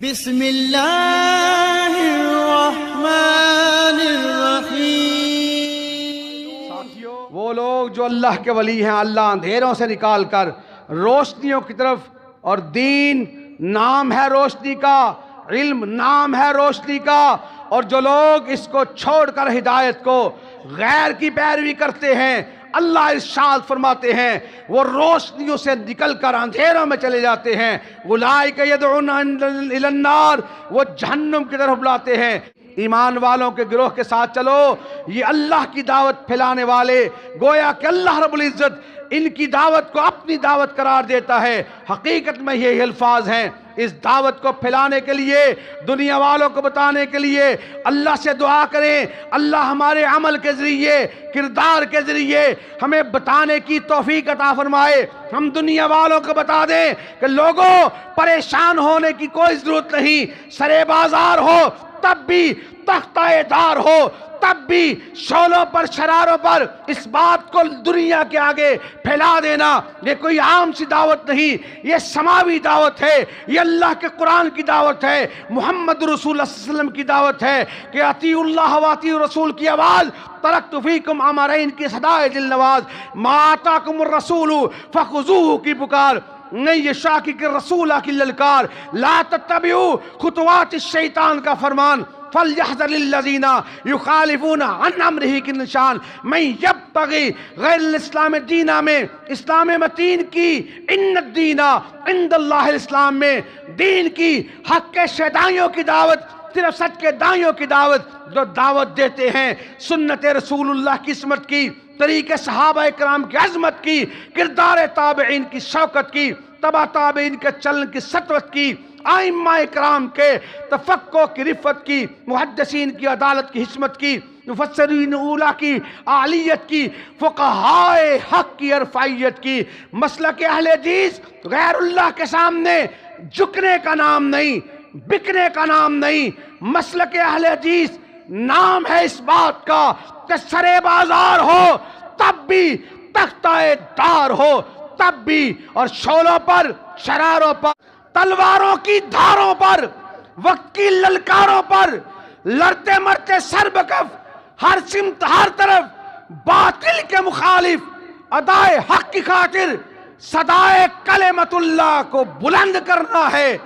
بسم اللہ الرحمن الرحیم۔ ساتھیو، وہ لوگ جو اللہ کے ولی ہیں، اللہ اندھیروں سے نکال کر روشنیوں کی طرف، اور دین نام ہے روشنی کا، علم نام ہے روشنی کا، اور جو لوگ اس کو چھوڑ کر ہدایت کو غیر کی پیروی کرتے ہیں، اللہ ارشاد فرماتے ہیں وہ روشنیوں سے نکل کر اندھیروں میں چلے جاتے ہیں۔ اولئک یدعون الی النار، وہ جہنم کی طرف بلاتے ہیں۔ ایمان والوں کے گروہ کے ساتھ چلو، یہ اللہ کی دعوت پھیلانے والے، گویا کہ اللہ رب العزت ان کی دعوت کو اپنی دعوت قرار دیتا ہے۔ حقیقت میں یہی الفاظ ہیں۔ اس دعوت کو پھیلانے کے لیے، دنیا والوں کو بتانے کے لیے اللہ سے دعا کریں، اللہ ہمارے عمل کے ذریعے، کردار کے ذریعے ہمیں بتانے کی توفیق عطا فرمائے۔ ہم دنیا والوں کو بتا دیں کہ لوگوں، پریشان ہونے کی کوئی ضرورت نہیں، سرے بازار ہو تب بھی، تختہ دار ہو تب بھی، شعلوں پر شراروں پر اس بات کو دنیا کے آگے پھیلا دینا، یہ کوئی عام سی دعوت نہیں، یہ سماوی دعوت ہے، یہ اللہ کے قرآن کی دعوت ہے، محمد رسول اللہ صلی اللہ علیہ وسلم کی دعوت ہے کہ اطیعوا اللہ و اطیعوا الرسول کی آواز، ترکت فیکم امرین کی صدائے دل نواز، ما آتاکم الرسول فخذوہ کی پکار، نہیں یہ شاکر رسول کی للکار، لا تتبعوا خطوات الشیطان کا فرمان، فَلْيَحْذَرِ الَّذِينَ يُخَالِفُونَ عَنْ أَمْرِهِ کی نشان، میں یبتغی غیر الاسلام دینہ میں، اسلام متین کی، ان الدین عند اللہ الاسلام میں، دین کی، حق کے شیدائیوں کی دعوت، صرف سچ کے دائیوں کی دعوت، جو دعوت دیتے ہیں سنت رسول اللہ کی عصمت کی، طریقے صحابہ کرام کی عظمت کی، کردار تابعین کی شوکت کی، تبع تابعین کے چلن کی سطوت کی، ائمہ کرام کے تفقہ کی رفت کی، محدثین کی عدالت کی حشمت کی، مفسرین اولیاء کی اعلیت کی، فقہائے حق کی ارفعیت کی، مسلک اہل حدیث غیر اللہ کے سامنے جھکنے کا نام نہیں، بکنے کا نام نہیں، مسلک اہل حدیث نام ہے اس بات کا کہ سرے بازار ہو تب بھی، تختہ دار ہو تب بھی، اور شعلوں پر، شراروں پر، تلواروں کی دھاروں پر، وقت کی للکاروں پر، لڑتے مرتے سر بکف، ہر سمت ہر طرف باطل کے مخالف، ادائے حق کی خاطر صدائے کلمت اللہ کو بلند کرنا ہے،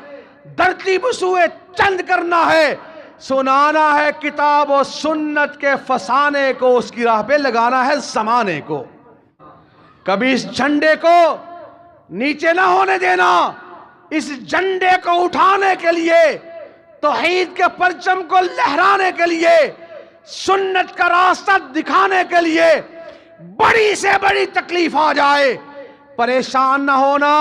دھرتی بسوئے چند کرنا ہے، سنانا ہے کتاب و سنت کے فسانے کو، اس کی راہ پہ لگانا ہے زمانے کو، کبھی اس جھنڈے کو نیچے نہ ہونے دینا، اس جھنڈے کو اٹھانے کے لیے، توحید کے پرچم کو لہرانے کے لیے، سنت کا راستہ دکھانے کے لیے، بڑی سے بڑی تکلیف آ جائے پریشان نہ ہونا،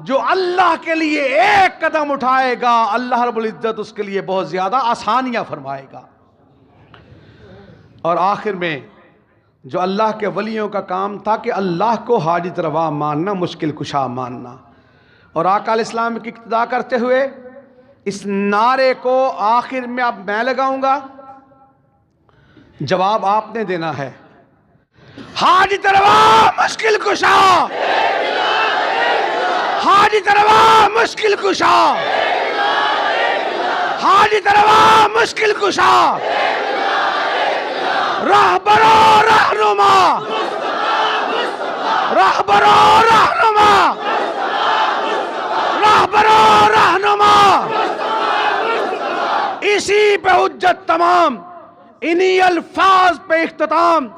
جو اللہ کے لیے ایک قدم اٹھائے گا اللہ رب العزت اس کے لیے بہت زیادہ آسانیاں فرمائے گا۔ اور آخر میں جو اللہ کے ولیوں کا کام تھا کہ اللہ کو حاجت روا ماننا، مشکل کشا ماننا، اور آقا علیہ السلام کی اقتدا کرتے ہوئے اس نعرے کو آخر میں اب میں لگاؤں گا، جواب آپ نے دینا ہے، حاجت روا مشکل کشا، حاجت روا مشکل کشا، حاجت روا مشکل کشا، رہبر و رہنما، رہبر و رہنما، رہبر و رہنما، اسی پہ حجت تمام، انہی الفاظ پہ اختتام،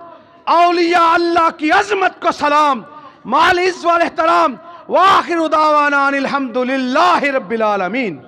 اولیاء اللہ کی عظمت کو سلام، مال عز و احترام، وآخر دعوانا الحمدللہ رب العالمین۔